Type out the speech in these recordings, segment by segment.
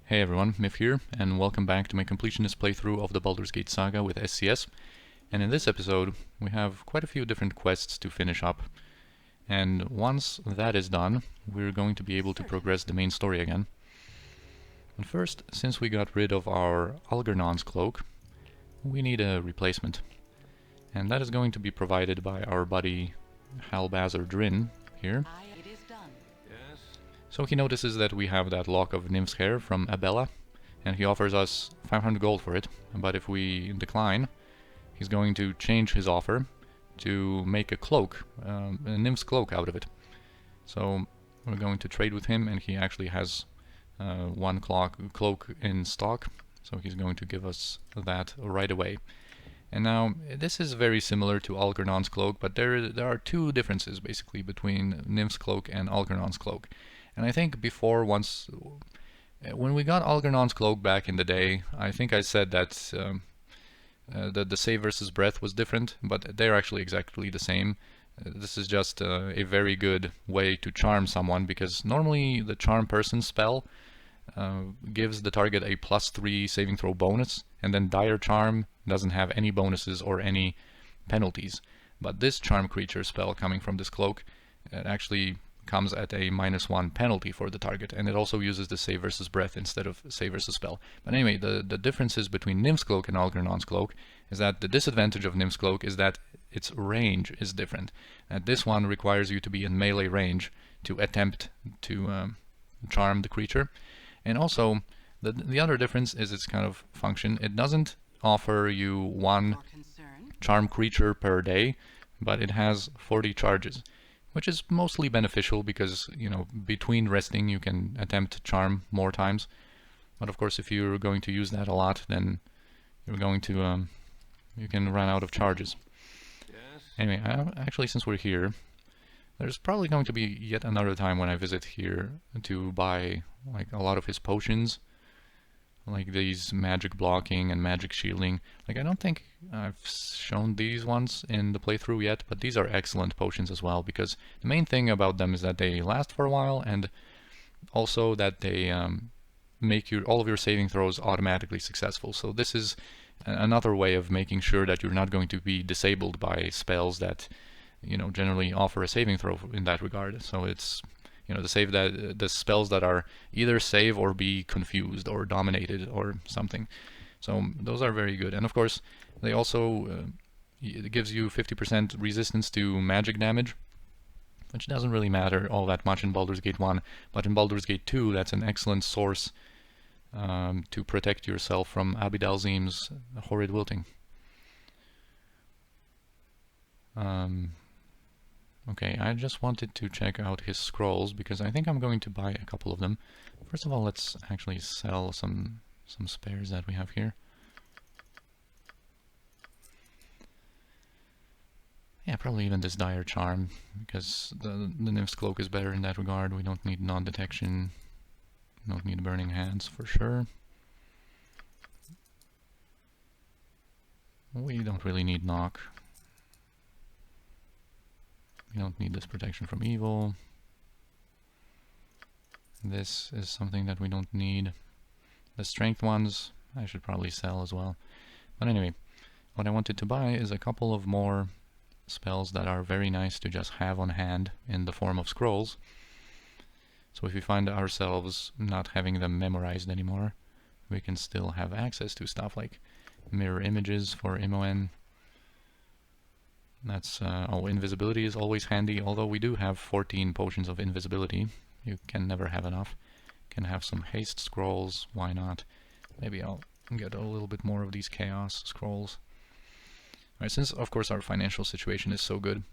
Hey everyone, Miff here, and welcome back to my Completionist playthrough of the Baldur's Gate Saga with SCS. And in this episode, we have quite a few different quests to finish up. And once that is done, we're going to be able to progress the main story again. And first, since we got rid of our Algernon's cloak, we need a replacement. And that is going to be provided by our buddy Halbazar Drin here. So he notices that we have that lock of Nymph's hair from Abella, and he offers us 500 gold for it, but if we decline, he's going to change his offer to make a cloak, a Nymph's cloak out of it. So we're going to trade with him, and he actually has one cloak in stock, so he's going to give us that right away. And now, this is very similar to Algernon's cloak, but there are two differences basically between Nymph's cloak and Algernon's cloak. And I think before, when we got Algernon's cloak back in the day, I think I said that the save versus breath was different, but they're actually exactly the same. This is just a very good way to charm someone, because normally the charm person spell gives the target a +3 saving throw bonus, and then dire charm doesn't have any bonuses or any penalties. But this charm creature spell coming from this cloak, it actually comes at a -1 penalty for the target, and it also uses the save versus breath instead of save versus spell. But anyway, the differences between Nymph's cloak and Algernon's cloak is that the disadvantage of Nymph's cloak is that its range is different. And this one requires you to be in melee range to attempt to charm the creature. And also, the other difference is its kind of function. It doesn't offer you one charm creature per day, but it has 40 charges, which is mostly beneficial because, you know, between resting you can attempt charm more times. But of course, if you're going to use that a lot, then you're going to you can run out of charges. Yes. Anyway, actually, since we're here, there's probably going to be yet another time when I visit here to buy like a lot of his potions, like these magic blocking and magic shielding. Like, I don't think I've shown these ones in the playthrough yet, but these are excellent potions as well, because the main thing about them is that they last for a while, and also that they make all of your saving throws automatically successful. So this is another way of making sure that you're not going to be disabled by spells that, you know, generally offer a saving throw in that regard. So it's, you know, the spells that are either save or be confused or dominated or something. So those are very good. And of course, they also it gives you 50% resistance to magic damage, which doesn't really matter all that much in Baldur's Gate 1, but in Baldur's Gate 2 that's an excellent source to protect yourself from Abidalzim's horrid wilting. Okay, I just wanted to check out his scrolls because I think I'm going to buy a couple of them. First of all, let's actually sell some spares that we have here. Yeah, probably even this dire charm, because the Nymph's cloak is better in that regard. We don't need non-detection, don't need burning hands for sure. We don't really need knock. We don't need this protection from evil. This is something that we don't need. The strength ones I should probably sell as well. But anyway, what I wanted to buy is a couple of more spells that are very nice to just have on hand in the form of scrolls. So if we find ourselves not having them memorized anymore, we can still have access to stuff like mirror images for MON. That's invisibility is always handy, although we do have 14 potions of invisibility. You can never have enough. Can have some haste scrolls, why not? Maybe I'll get a little bit more of these chaos scrolls. Alright, since of course our financial situation is so good.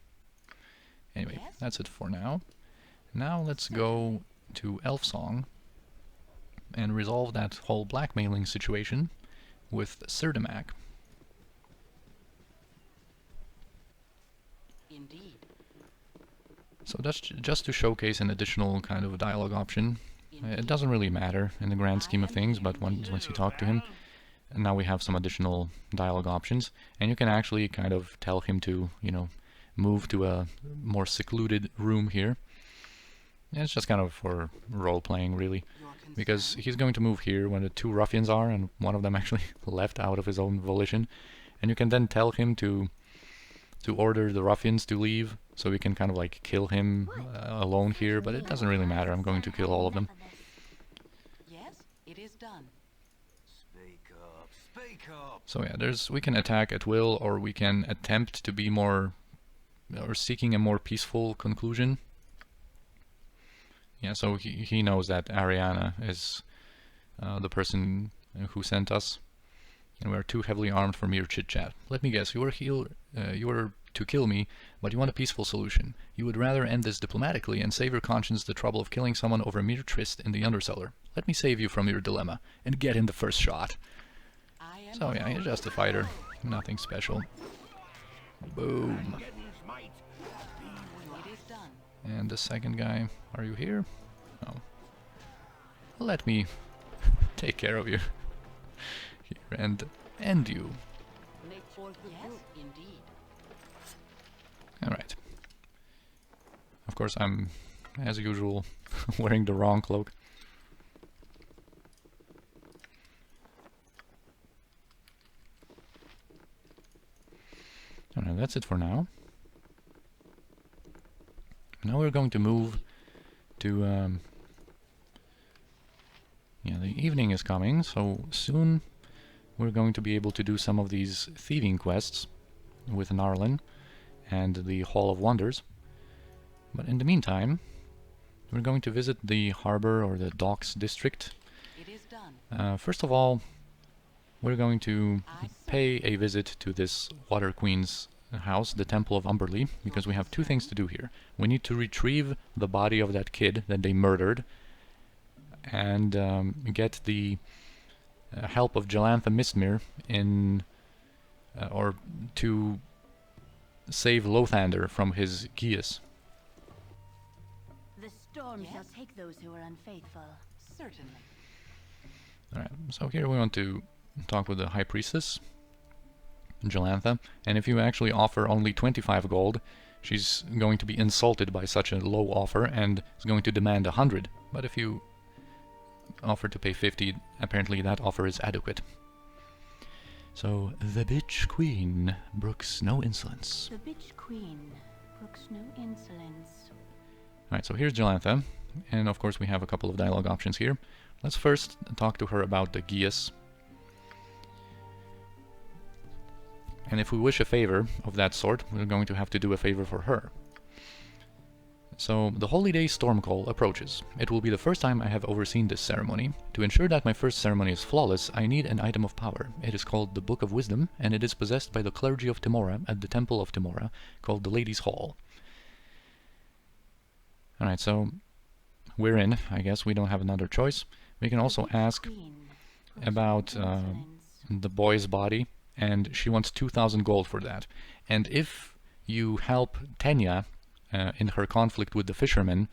Anyway, that's it for now. Now let's go to Elfsong and resolve that whole blackmailing situation with Sirdamak. Indeed. So that's just to showcase an additional kind of dialogue option. It doesn't really matter in the grand scheme of things, but once you talk to him, and now we have some additional dialogue options, and you can actually kind of tell him to, you know, move to a more secluded room here. And it's just kind of for role-playing, really. because he's going to move here when the two ruffians are, and one of them actually left out of his own volition. And you can then tell him to order the ruffians to leave, so we can kind of like kill him alone here, but it doesn't really matter. I'm going to kill all of them. Yes, it is done. Speak up, speak up. So yeah, we can attack at will, or we can attempt to be more, or seeking a more peaceful conclusion. Yeah, so he knows that Ariana is the person who sent us, and we are too heavily armed for mere chit-chat. Let me guess, you were to kill me, but you want a peaceful solution. You would rather end this diplomatically and save your conscience the trouble of killing someone over a mere tryst in the undercellar. Let me save you from your dilemma, and get in the first shot. So yeah, he's just a fighter. Nothing special. Boom. And the second guy, are you here? No. Let me take care of you. Here, and end you. Yes, indeed. Alright. Of course, I'm, as usual, wearing the wrong cloak. Alright, that's it for now. Now we're going to move to, yeah, the evening is coming, so soon we're going to be able to do some of these thieving quests with Narlin and the Hall of Wonders. But in the meantime, we're going to visit the harbor or the docks district. It is done. First of all, we're going to pay a visit to this Water Queen's house, the Temple of Umberlee, because we have two things to do here. We need to retrieve the body of that kid that they murdered, and get the help of Jelantha Mistmere in, or to save Lothander from his Geas. The storm shall take those who are unfaithful. Certainly. Alright, so here we want to talk with the High Priestess, Jelantha, and if you actually offer only 25 gold, she's going to be insulted by such a low offer and is going to demand 100. But if you offer to pay 50, apparently that offer is adequate. So, the bitch queen brooks no insolence. The bitch queen brooks no insolence. Alright, so here's Jelantha, and of course we have a couple of dialogue options here. Let's first talk to her about the Geas. And if we wish a favor of that sort, we're going to have to do a favor for her. So, the Holy Day Storm Call approaches. It will be the first time I have overseen this ceremony. To ensure that my first ceremony is flawless, I need an item of power. It is called the Book of Wisdom, and it is possessed by the clergy of Timora at the Temple of Timora, called the Ladies' Hall. Alright, so we're in, I guess. We don't have another choice. We can also ask about the boy's body, and she wants 2,000 gold for that. And if you help Tenya in her conflict with the fishermen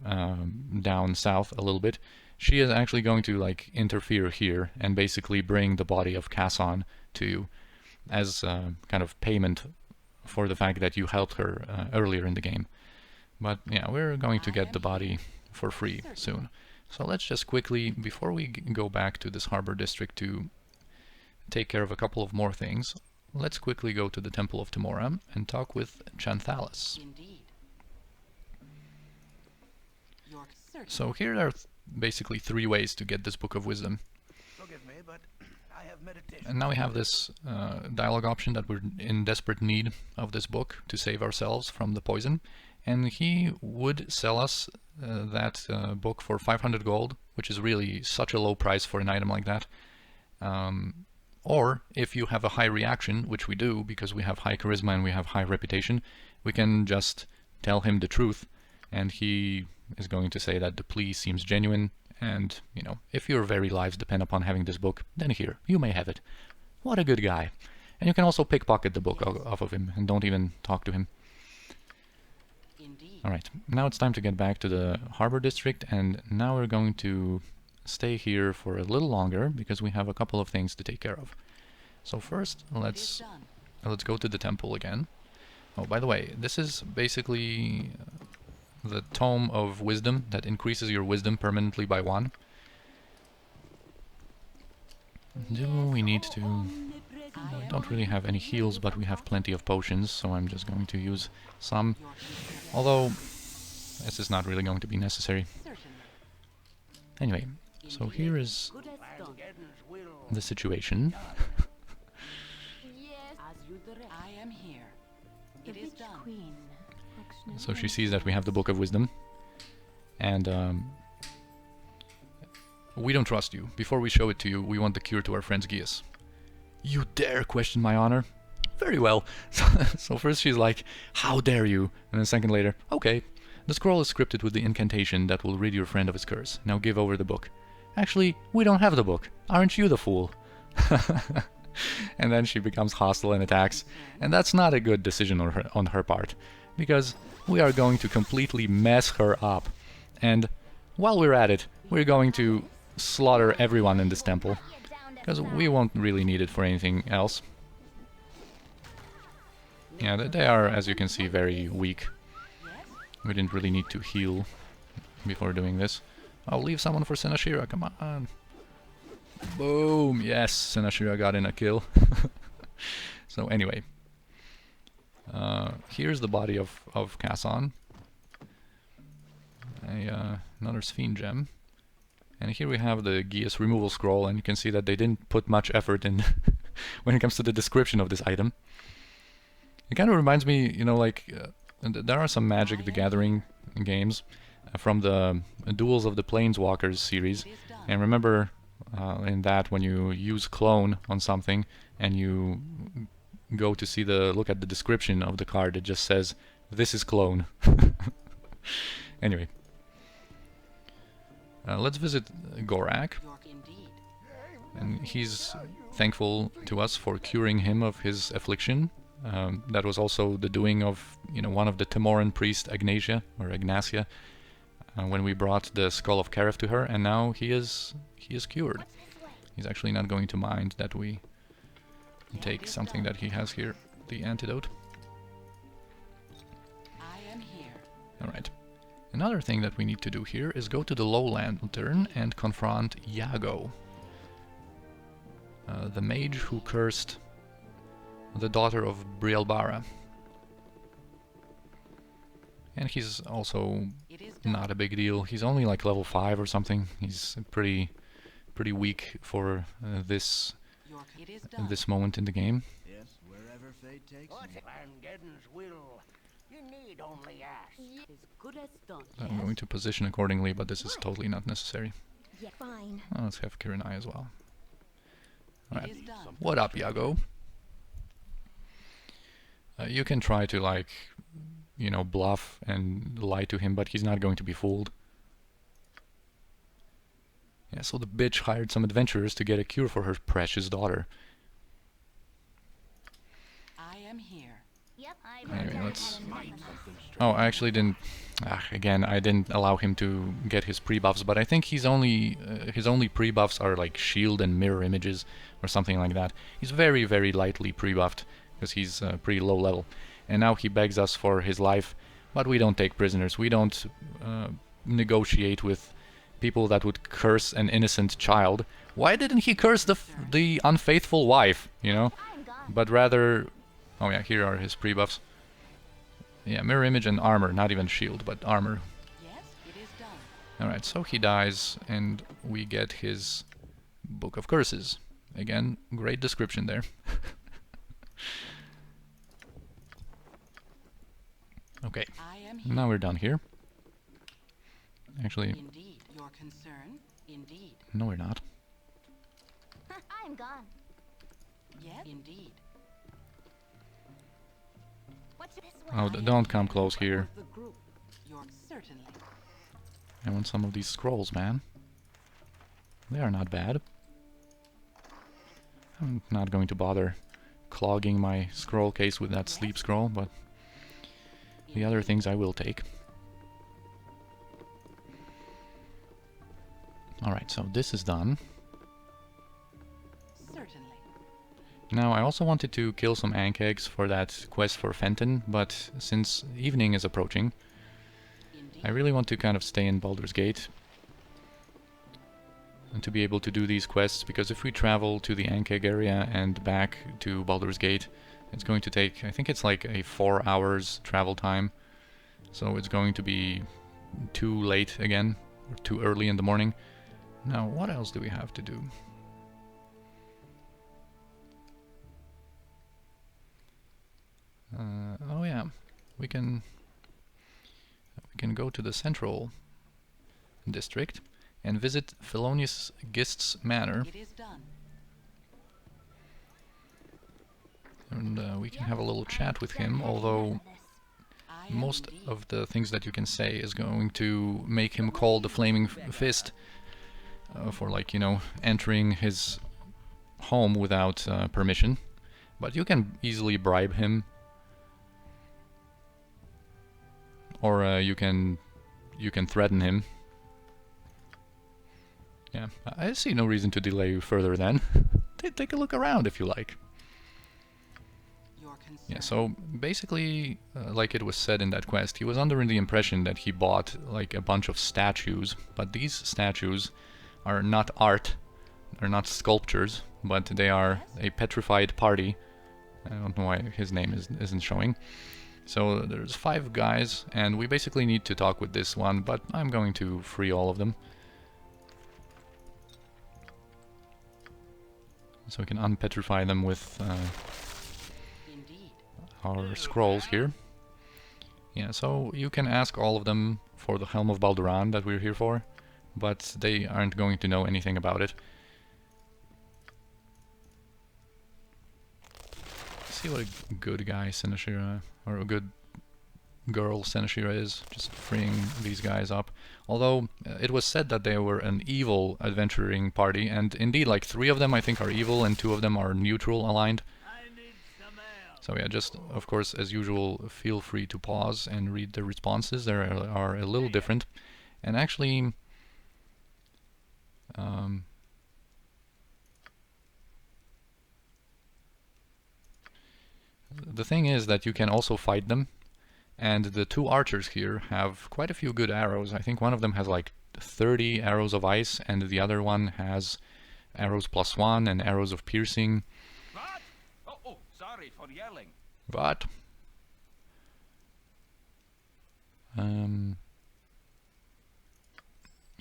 down south a little bit, she is actually going to like interfere here and basically bring the body of Kasson to you as kind of payment for the fact that you helped her earlier in the game. But yeah, we're going to get the body for free soon. So let's just quickly, before we go back to this harbor district to take care of a couple of more things, let's quickly go to the Temple of Timora and talk with Chanthalis. Indeed. So here are basically three ways to get this Book of Wisdom. Forgive me, but I have meditation. And now we have this dialogue option that we're in desperate need of this book to save ourselves from the poison. And he would sell us that book for 500 gold, which is really such a low price for an item like that. Or, if you have a high reaction, which we do, because we have high charisma and we have high reputation, we can just tell him the truth, and he is going to say that the plea seems genuine, and, you know, if your very lives depend upon having this book, then here, you may have it. What a good guy. And you can also pickpocket the book off of him, and don't even talk to him. Alright, now it's time to get back to the harbor district, and now we're going to stay here for a little longer because we have a couple of things to take care of. So first, let's go to the temple again. Oh, by the way, this is basically the Tome of Wisdom that increases your wisdom permanently by 1. Do we need to... We don't really have any heals, but we have plenty of potions, so I'm just going to use some. Although, this is not really going to be necessary. Anyway, so here is the situation. I am here. It is done. Queen. So she sees that we have the Book of Wisdom. And we don't trust you. Before we show it to you, we want the cure to our friend Gius. You dare question my honor? Very well. So first she's like, how dare you? And then a second later, okay. The scroll is scripted with the incantation that will rid your friend of his curse. Now give over the book. Actually, we don't have the book. Aren't you the fool? And then she becomes hostile and attacks. And that's not a good decision on her part. Because we are going to completely mess her up. And while we're at it, we're going to slaughter everyone in this temple. Because we won't really need it for anything else. Yeah, they are, as you can see, very weak. We didn't really need to heal before doing this. I'll leave someone for Senashira, come on. Boom! Yes, Senashira got in a kill. So anyway. Here's the body of Kassan. Another Sphinx gem. And here we have the Gius removal scroll, and you can see that they didn't put much effort in when it comes to the description of this item. It kind of reminds me, you know, like, there are some Magic the Gathering games from the Duels of the Planeswalkers series, and remember in that when you use clone on something and you go to see look at the description of the card, it just says, this is clone. Anyway. Let's visit Gorak, and he's thankful to us for curing him of his affliction. That was also the doing of, you know, one of the Timoran priest, Agnasia, when we brought the Skull of Kareth to her, and now he is cured. He's actually not going to mind that we take something that he has here, the antidote. Alright. Another thing that we need to do here is go to the Low Lantern and confront Yago, the mage who cursed the daughter of Brielbara. And he's also not a big deal. He's only like level 5 or something. He's pretty weak for this moment in the game. Yes, wherever fate takes me. You need only ask. I'm going to position accordingly, but this is totally not necessary. Yeah, fine. Oh, let's have Kirinai as well. Alright. What up, Yago? You can try to, like, you know, bluff and lie to him, but he's not going to be fooled. Yeah, so the bitch hired some adventurers to get a cure for her precious daughter. I am here. Yep, Anyway, let's... Oh, I actually didn't... again, I didn't allow him to get his pre-buffs, but I think he's only... his only pre-buffs are like shield and mirror images, or something like that. He's very, very lightly pre-buffed, because he's pretty low level. And now he begs us for his life, but we don't take prisoners. We don't negotiate with people that would curse an innocent child. Why didn't he curse the unfaithful wife, you know? But rather... Oh yeah, here are his pre-buffs. Yeah, mirror image and armor, not even shield, but armor. Yes, it is done. Alright, so he dies, and we get his Book of Curses. Again, great description there. Okay, now we're done here. Actually, Indeed, your concern. Indeed. no we're not. I'm gone. Yes, indeed. What's this Oh, don't come close here. The group. You're certainly. I want some of these scrolls, man. They are not bad. I'm not going to bother clogging my scroll case with that sleep scroll, but the other things I will take. Alright, so this is done. Certainly. Now, I also wanted to kill some Ankegs for that quest for Fenton, but since evening is approaching, I really want to kind of stay in Baldur's Gate. to be able to do these quests, because if we travel to the Ankeg area and back to Baldur's Gate, it's going to take, I think it's like a 4 hours travel time, so it's going to be too late again, or too early in the morning. Now, what else do we have to do? Oh yeah, we can go to the central district and visit Felonious Gist's manor. It is done. And we can have a little chat with him, although I am most indeed. of the things that you can say is going to make him call the Flaming Fist for, like, you know, entering his home without permission. But you can easily bribe him, or you can threaten him. Yeah, I see no reason to delay you further then. Take a look around if you like. Your concern. Yeah, so basically, like it was said in that quest, he was under the impression that he bought like a bunch of statues, but these statues are not art, they're not sculptures, but they are a petrified party. I don't know why his name isn't showing. So there's 5 guys, and we basically need to talk with this one, but I'm going to free all of them. So we can unpetrify them with Indeed. our scrolls here. Yeah, so you can ask all of them for the Helm of Balduran that we're here for, but they aren't going to know anything about it. Let's see what a good guy Seneshira, or a good girl Seneshira is, just freeing these guys up. Although it was said that they were an evil adventuring party, and indeed, like 3 of them I think are evil and 2 of them are neutral aligned. So yeah, just of course as usual, feel free to pause and read the responses. They are a little different, and actually the thing is that you can also fight them. And the 2 archers here have quite a few good arrows. I think one of them has like 30 arrows of ice, and the other one has arrows +1 and arrows of piercing. What? Oh, sorry for yelling. But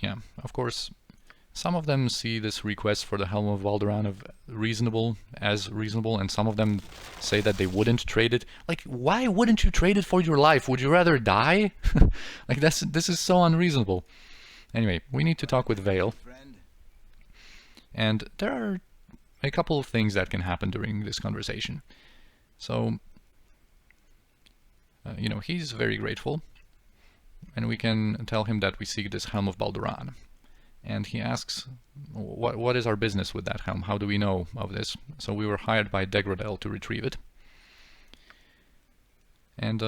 yeah, of course, some of them see this request for the Helm of Balduran as reasonable, and some of them say that they wouldn't trade it. Like, why wouldn't you trade it for your life? Would you rather die? Like, this is so unreasonable. Anyway, we need to talk with Vale. And there are a couple of things that can happen during this conversation. So, you know, he's very grateful, and we can tell him that we seek this Helm of Balduran. And he asks, what is our business with that helm? How do we know of this? So we were hired by Degradel to retrieve it. And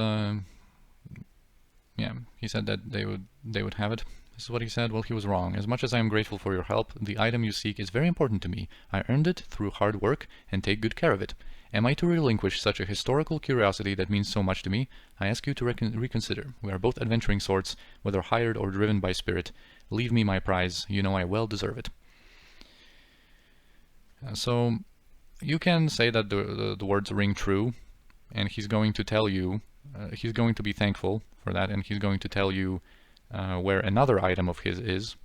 yeah, he said that they would have it. This is what he said. Well, he was wrong. As much as I am grateful for your help, the item you seek is very important to me. I earned it through hard work and take good care of it. Am I to relinquish such a historical curiosity that means so much to me? I ask you to reconsider. We are both adventuring sorts, whether hired or driven by spirit. Leave me my prize. You know I well deserve it. So you can say that the words ring true, and he's going to tell you, he's going to be thankful for that, and he's going to tell you where another item of his is,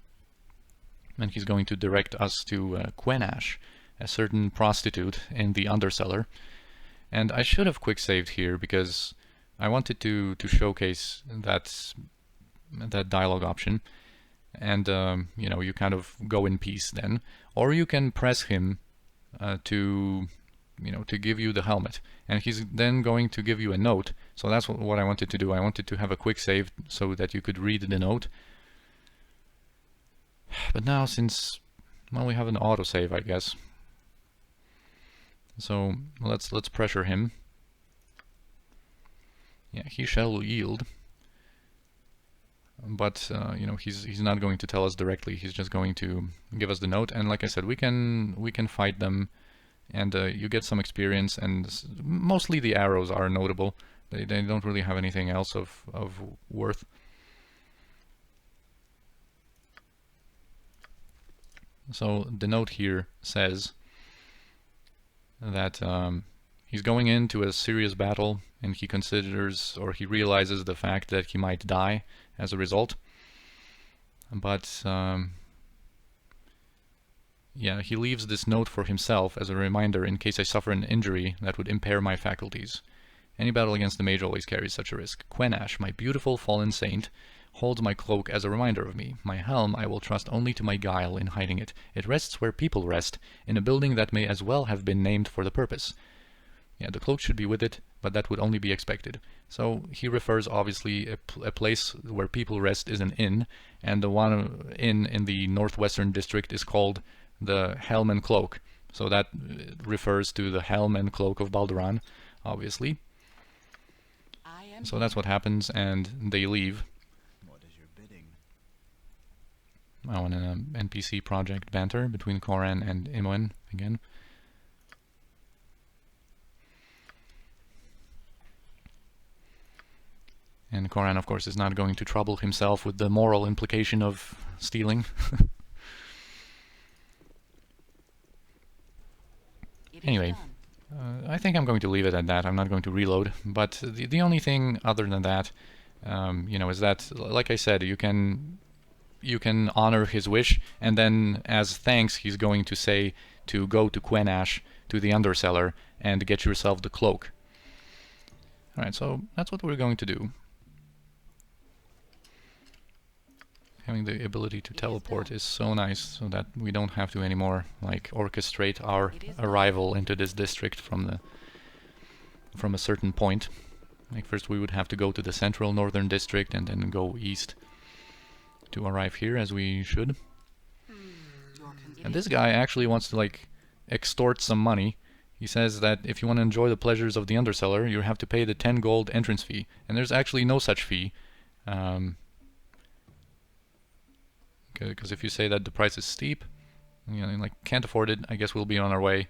and he's going to direct us to Quenash, a certain prostitute in the undercellar. And I should have quick saved here because I wanted to showcase that dialogue option, and you know, you kind of go in peace then, or you can press him to give you the helmet, and he's then going to give you a note. So that's what I wanted to do. I wanted to have a quick save so that you could read the note. But now, since, well, we have an autosave, I guess. So let's pressure him. Yeah, he shall yield. But you know, he's not going to tell us directly. He's just going to give us the note. And like I said, we can fight them, and you get some experience. And mostly the arrows are notable. They don't really have anything else of worth. So the note here says that he's going into a serious battle, and he considers, or he realizes the fact that he might die as a result. But yeah, he leaves this note for himself as a reminder in case I suffer an injury that would impair my faculties. Any battle against the mage always carries such a risk. Quenash, my beautiful fallen saint, holds my cloak as a reminder of me. My helm I will trust only to my guile in hiding it. It rests where people rest, in a building that may as well have been named for the purpose. Yeah, the cloak should be with it, but that would only be expected. So he refers, obviously, a place where people rest is an inn, and the one inn in the northwestern district is called the Helm and Cloak. So that refers to the helm and cloak of Balduran, obviously. So that's what happens, and they leave. What is your bidding? Oh, and an NPC project banter between Koran and Imoen again. And Koran, of course, is not going to trouble himself with the moral implication of stealing. Anyway, I think I'm going to leave it at that. I'm not going to reload. But the only thing other than that, you know, is that, like I said, you can honor his wish, and then as thanks, he's going to say to go to Quenash, to the underseller, and get yourself the cloak. Alright, so that's what we're going to do. Having the ability to teleport is so nice, so that we don't have to anymore like orchestrate our arrival into this district from a certain point. Like first we would have to go to the central northern district and then go east to arrive here, as we should. And this guy actually wants to like extort some money. He says that if you want to enjoy the pleasures of the underseller, you have to pay the 10 gold entrance fee, and there's actually no such fee. Because if you say that the price is steep, you know, like can't afford it, I guess we'll be on our way.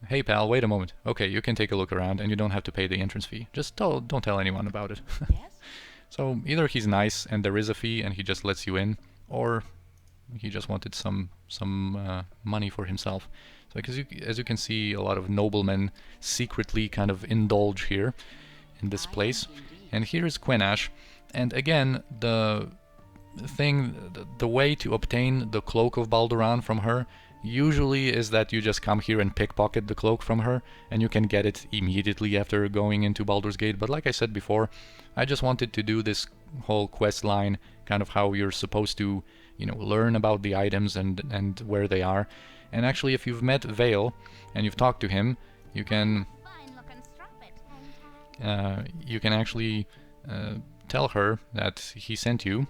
Hey pal, wait a moment. Okay, you can take a look around and you don't have to pay the entrance fee. Just don't tell anyone about it. Yes? So either he's nice and there is a fee and he just lets you in, or he just wanted some money for himself. So as you can see, a lot of noblemen secretly kind of indulge here in this place. And here's Quenash, and again the way to obtain the cloak of Balduran from her usually is that you just come here and pickpocket the cloak from her, and you can get it immediately after going into Baldur's Gate. But like I said before, I just wanted to do this whole quest line, kind of how you're supposed to, you know, learn about the items and where they are. And actually, if you've met Vale and you've talked to him, you can actually tell her that he sent you.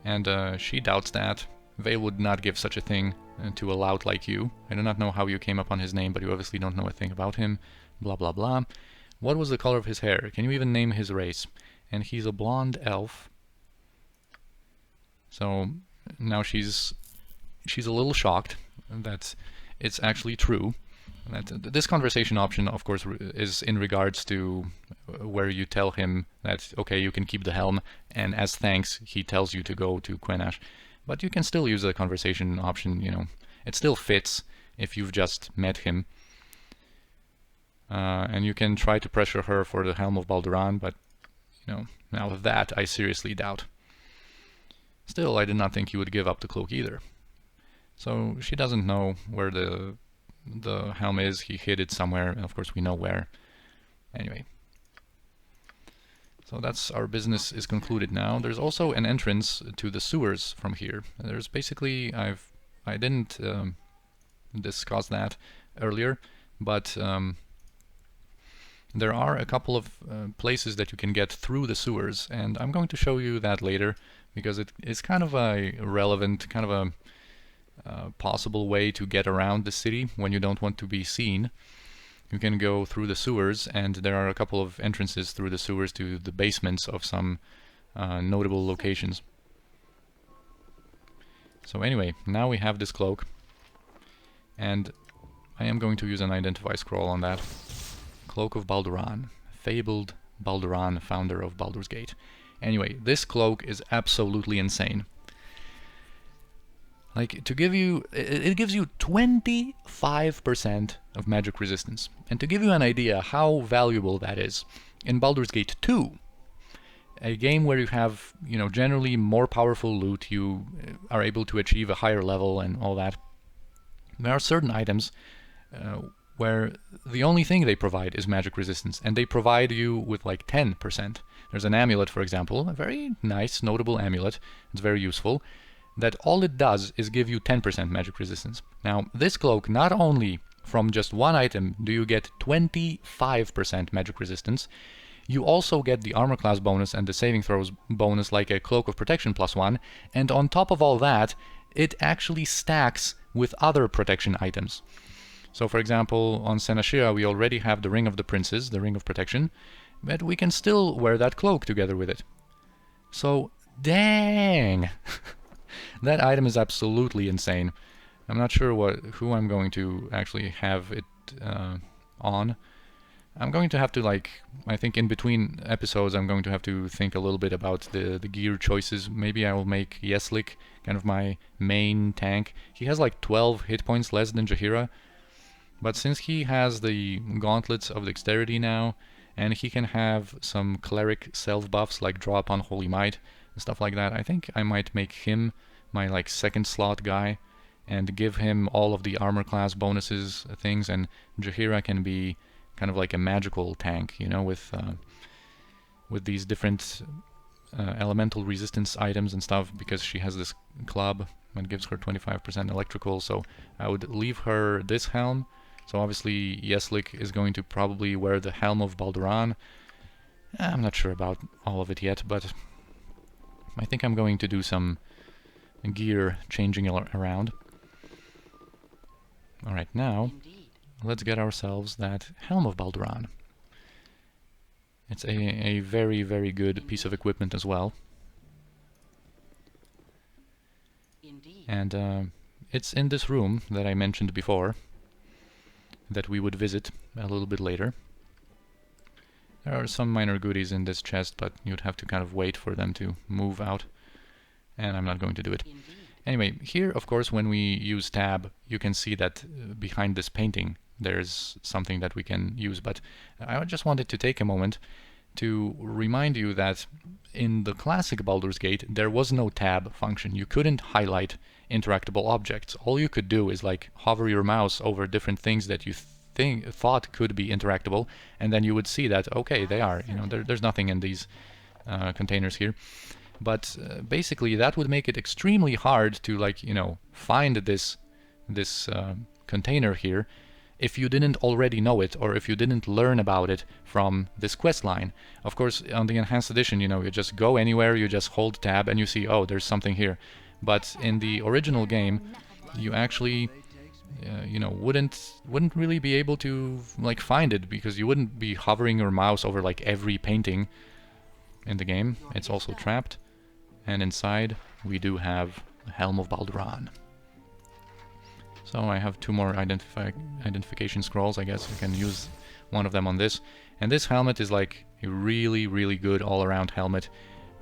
And she doubts that. Vale would not give such a thing to a lout like you. I do not know how you came upon his name, but you obviously don't know a thing about him. Blah blah blah. What was the color of his hair? Can you even name his race? And he's a blonde elf. So now she's a little shocked that it's actually true. That this conversation option, of course, is in regards to where you tell him that, okay, you can keep the helm, and as thanks, he tells you to go to Quenash. But you can still use the conversation option, you know. It still fits if you've just met him. And you can try to pressure her for the helm of Balduran, but, you know, now that I seriously doubt. Still, I did not think he would give up the cloak either. So she doesn't know where the helm is. He hid it somewhere, and of course we know where. Anyway, so that's our business is concluded now. There's also an entrance to the sewers from here. There's basically I didn't discuss that earlier, but there are a couple of places that you can get through the sewers, and I'm going to show you that later because it is kind of a relevant, kind of a possible way to get around the city when you don't want to be seen. You can go through the sewers, and there are a couple of entrances through the sewers to the basements of some notable locations. So anyway, now we have this cloak, and I am going to use an identify scroll on that. Cloak of Balduran. Fabled Balduran, founder of Baldur's Gate. Anyway, this cloak is absolutely insane. Like, to give you, it gives you 25% of magic resistance. And to give you an idea how valuable that is, in Baldur's Gate 2, a game where you have, you know, generally more powerful loot, you are able to achieve a higher level and all that. There are certain items where the only thing they provide is magic resistance, and they provide you with like 10%. There's an amulet, for example, a very nice, notable amulet. It's very useful. That all it does is give you 10% magic resistance. Now, this cloak, not only from just one item do you get 25% magic resistance, you also get the armor class bonus and the saving throws bonus like a Cloak of Protection +1, and on top of all that, it actually stacks with other protection items. So for example, on Senashia we already have the Ring of the Princes, the Ring of Protection, but we can still wear that cloak together with it. So, dang! That item is absolutely insane. I'm not sure who I'm going to actually have it on. I'm going to have to, like, I think in between episodes I'm going to have to think a little bit about the gear choices. Maybe I will make Yeslik kind of my main tank. He has like 12 hit points less than Jaheira, but since he has the Gauntlets of Dexterity now, and he can have some cleric self buffs like Draw Upon Holy Might and stuff like that, I think I might make him my like second slot guy and give him all of the armor class bonuses things, and Jaheira can be kind of like a magical tank, you know, with these different elemental resistance items and stuff, because she has this club that gives her 25% electrical. So I would leave her this helm. So obviously Yeslik is going to probably wear the helm of Balduran. I'm not sure about all of it yet, but I think I'm going to do some gear changing around. Alright, now let's get ourselves that Helm of Balduran. It's a very, very good piece of equipment as well. And it's in this room that I mentioned before, that we would visit a little bit later. There are some minor goodies in this chest, but you'd have to kind of wait for them to move out, and I'm not going to do it. Anyway, here, of course, when we use tab, you can see that behind this painting there's something that we can use, but I just wanted to take a moment to remind you that in the classic Baldur's Gate there was no tab function. You couldn't highlight interactable objects. All you could do is like hover your mouse over different things that you thought could be interactable, and then you would see that, okay, they are, you know, there's nothing in these containers here. But basically that would make it extremely hard to, like, you know, find this container here if you didn't already know it, or if you didn't learn about it from this quest line. Of course, on the Enhanced Edition, you know, you just go anywhere, you just hold tab and you see, oh, there's something here. But in the original game, you actually, you know, wouldn't really be able to, like, find it, because you wouldn't be hovering your mouse over, like, every painting in the game. It's also trapped. And inside, we do have the Helm of Balduran. So I have two more identification scrolls. I guess I can use one of them on this. And this helmet is like a really, really good all-around helmet.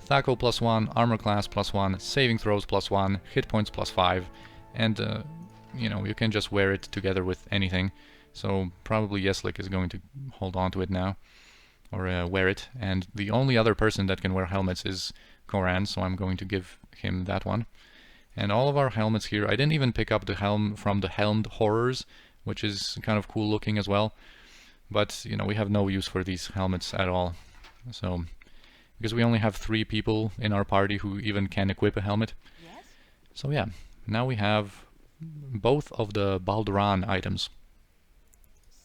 Thaco +1, armor class +1, saving throws +1, hit points +5, and you know, you can just wear it together with anything. So probably Yeslik is going to hold on to it now, or wear it. And the only other person that can wear helmets is Koran, so I'm going to give him that one. And all of our helmets here, I didn't even pick up the helm from the Helmed Horrors, which is kind of cool looking as well. But, you know, we have no use for these helmets at all. So, because we only have 3 people in our party who even can equip a helmet. Yes? So yeah, now we have both of the Balduran items.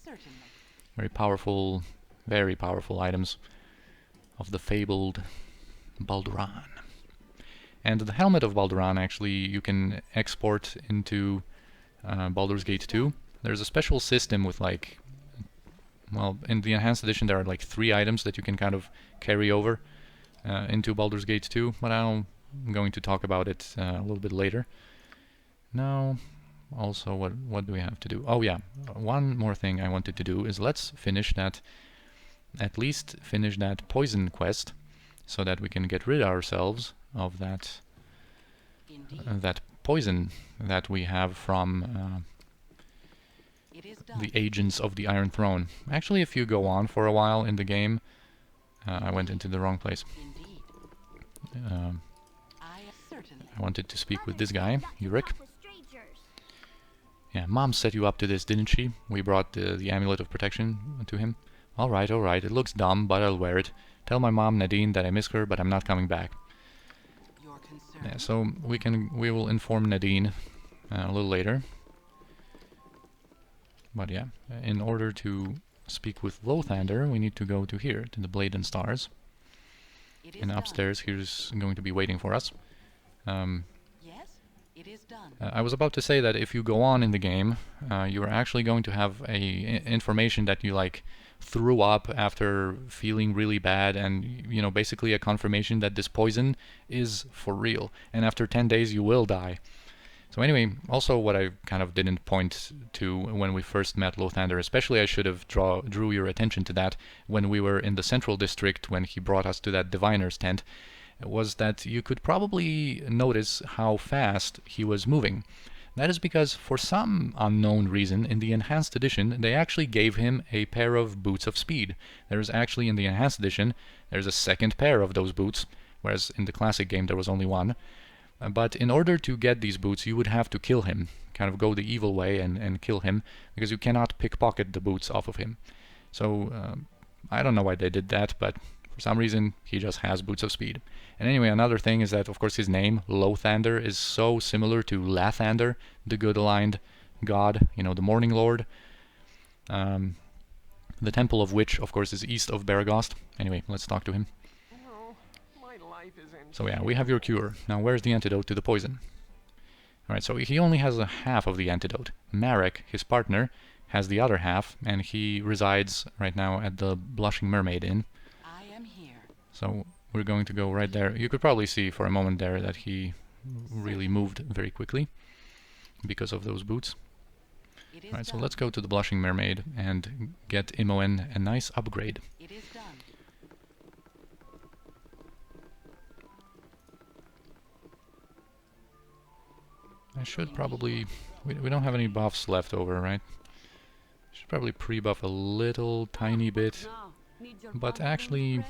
Certainly. Very powerful items of the fabled Balduran. And the helmet of Balduran, actually, you can export into Baldur's Gate 2. There's a special system with, like, well, in the Enhanced Edition there are like 3 items that you can kind of carry over into Baldur's Gate 2, but I'm going to talk about it a little bit later. Now, also, what do we have to do? Oh yeah, one more thing I wanted to do is let's finish that, at least finish that poison quest, so that we can get rid ourselves of that poison that we have from It is done. the agents of the Iron Throne. Actually, if you go on for a while in the game, I went into the wrong place. Indeed. I certainly. I wanted to speak with this guy, Yurik. Yeah, Mom set you up to this, didn't she? We brought the amulet of protection to him. Alright, it looks dumb, but I'll wear it. Tell my mom, Nadine, that I miss her, but I'm not coming back. Your concern. Yeah, so we will inform Nadine a little later. But yeah, in order to speak with Lothander, we need to go to here, to the Blade and Stars. It is And done. upstairs, here's going to be waiting for us. Yes, it is done. I was about to say that if you go on in the game, you are actually going to have information that you like threw up after feeling really bad, and you know, basically a confirmation that this poison is for real. And after 10 days, you will die. So anyway, also what I kind of didn't point to when we first met Lothander, especially I should have drew your attention to that when we were in the Central District when he brought us to that Diviner's tent, was that you could probably notice how fast he was moving. That is because for some unknown reason in the Enhanced Edition they actually gave him a pair of boots of speed. There's actually in the Enhanced Edition there's a second pair of those boots, whereas in the classic game there was only one. But in order to get these boots you would have to kill him, kind of go the evil way and kill him, because you cannot pickpocket the boots off of him. So I don't know why they did that, but for some reason he just has boots of speed. And anyway, another thing is that of course his name, Lothander, is so similar to Lathander, the good aligned god, you know, the Morning Lord. The temple of which of course is east of Baragost. Anyway, let's talk to him. No, my life is in. So yeah, we have your cure. Now where's the antidote to the poison? Alright, so he only has a half of the antidote. Marek, his partner, has the other half, and he resides right now at the Blushing Mermaid Inn. I am here. So we're going to go right there. You could probably see for a moment there that he really moved very quickly because of those boots. It is Alright, so done. let's go to the Blushing Mermaid and get Imoen a nice upgrade. It is done. I should probably... We don't have any buffs left over, right? Should probably pre-buff a little tiny bit. But actually,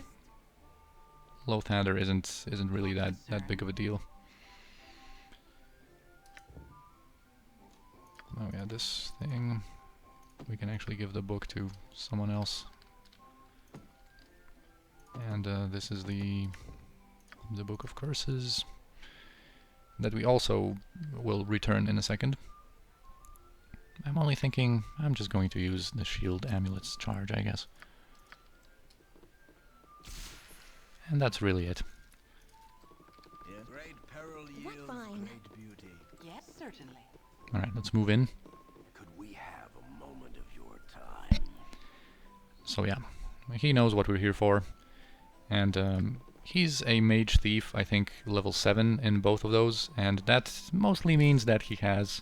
Lothander isn't really that big of a deal. Oh yeah, this thing we can actually give the book to someone else. And this is the Book of Curses that we also will return in a second. I'm only thinking I'm just going to use the shield amulet's charge, I guess. And that's really it. Great peril yields fine? great beauty. Yes, certainly. Alright, let's move in. Could we have a moment of your time? So yeah, he knows what we're here for. And he's a mage thief, I think level 7 in both of those. And that mostly means that he has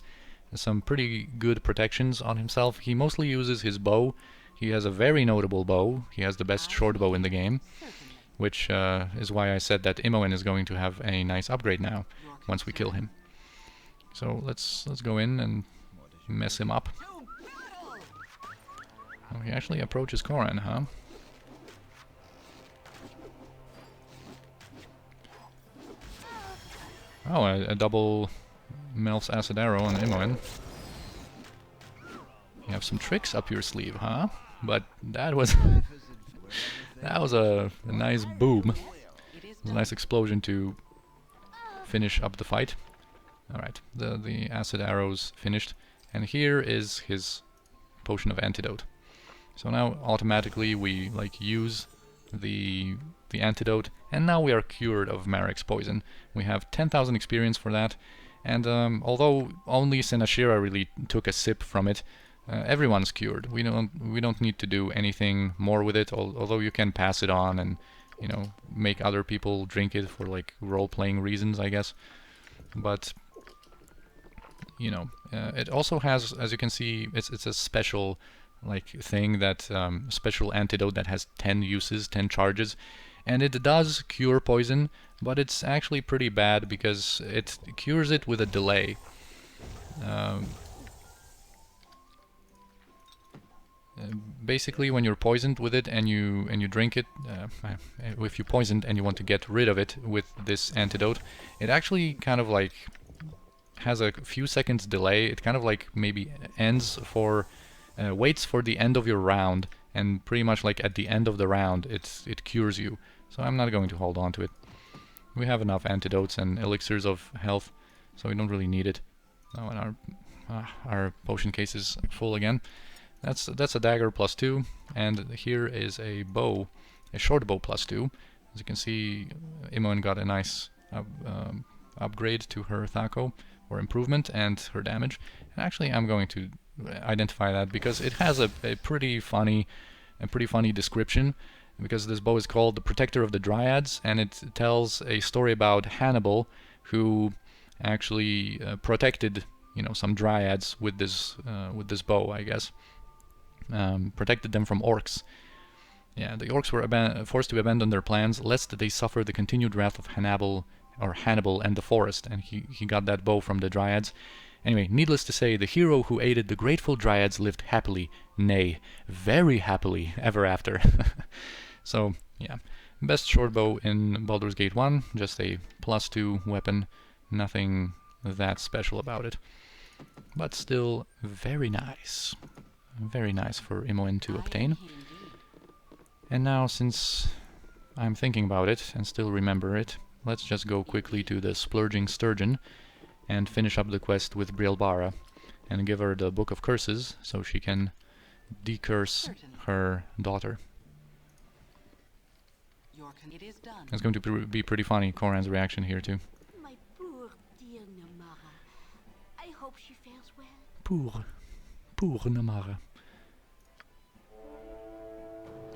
some pretty good protections on himself. He mostly uses his bow. He has a very notable bow. He has the best short bow in the game. Certainly. Which is why I said that Imoen is going to have a nice upgrade now, Your once we kill him. So let's go in and mess him up. Oh, he actually approaches Koran, huh? Oh, a double Melf's Acid Arrow on Imoen. You have some tricks up your sleeve, huh? But that was that was a nice boom. It is It was a nice explosion to finish up the fight. Alright, the acid arrows finished. And here is his potion of antidote. So now automatically we like use the antidote, and now we are cured of Marek's poison. We have 10,000 experience for that, and although only Senashira really took a sip from it, everyone's cured. We don't need to do anything more with it, although you can pass it on and, you know, make other people drink it for like role-playing reasons, I guess. But you know, it also has, as you can see, it's a special like thing that special antidote that has 10 uses, 10 charges, And it does cure poison, but it's actually pretty bad because it cures it with a delay. Basically, when you're poisoned with it and you drink it, if you poisoned and you want to get rid of it with this antidote, it actually kind of like has a few seconds delay. It kind of like maybe ends for waits for the end of your round, and pretty much like at the end of the round it cures you. So I'm not going to hold on to it. We have enough antidotes and elixirs of health, so we don't really need it. Oh, and our potion case is full again. That's a dagger +2, and here is a bow, a short bow +2. As you can see, Imoen got a nice upgrade to her Thako, or improvement, and her damage. And actually, I'm going to identify that because it has a pretty funny description. Because this bow is called the Protector of the Dryads, and it tells a story about Hannibal, who actually protected, some dryads with this bow, I guess. Protected them from orcs. Yeah, the orcs were forced to abandon their plans lest they suffer the continued wrath of Hannibal and the forest, and he got that bow from the dryads. Anyway, needless to say, the hero who aided the grateful dryads lived happily, nay, very happily, ever after. So, yeah, best short bow in Baldur's Gate 1, just a +2 weapon, nothing that special about it. But still very nice. Very nice for Imoen to obtain. And now, since I'm thinking about it and still remember it, let's just go quickly to the Splurging Sturgeon and finish up the quest with Brielbara and give her the Book of Curses so she can decurse her daughter. It is done. It's going to be pretty funny, Koran's reaction here too. My poor dear Namara. I hope she fares well. Poor Namara.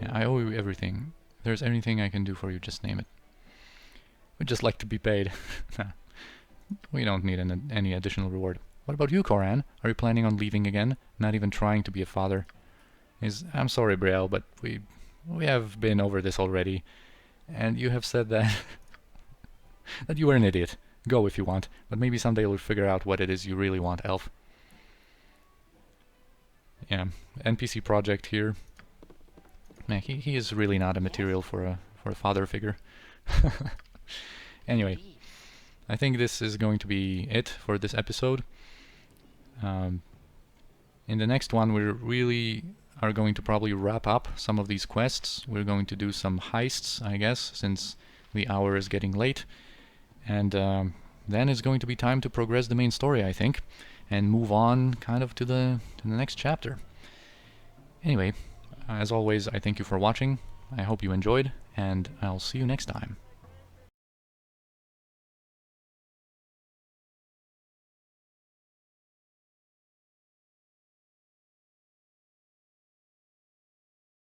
Yeah, I owe you everything. If there's anything I can do for you, just name it. We'd just like to be paid. We don't need any additional reward. What about you, Koran? Are you planning on leaving again? Not even trying to be a father? I'm sorry, Brielle, but we have been over this already. And you have said that that you were an idiot. Go if you want, but maybe someday you'll figure out what it is you really want, Elf. Yeah, NPC Project here. Man, he is really not a material for a father figure. Anyway, I think this is going to be it for this episode. In the next one, we really are going to probably wrap up some of these quests. We're going to do some heists, I guess, since the hour is getting late. And then it's going to be time to progress the main story, I think, and move on kind of to the next chapter. Anyway, as always, I thank you for watching. I hope you enjoyed, and I'll see you next time.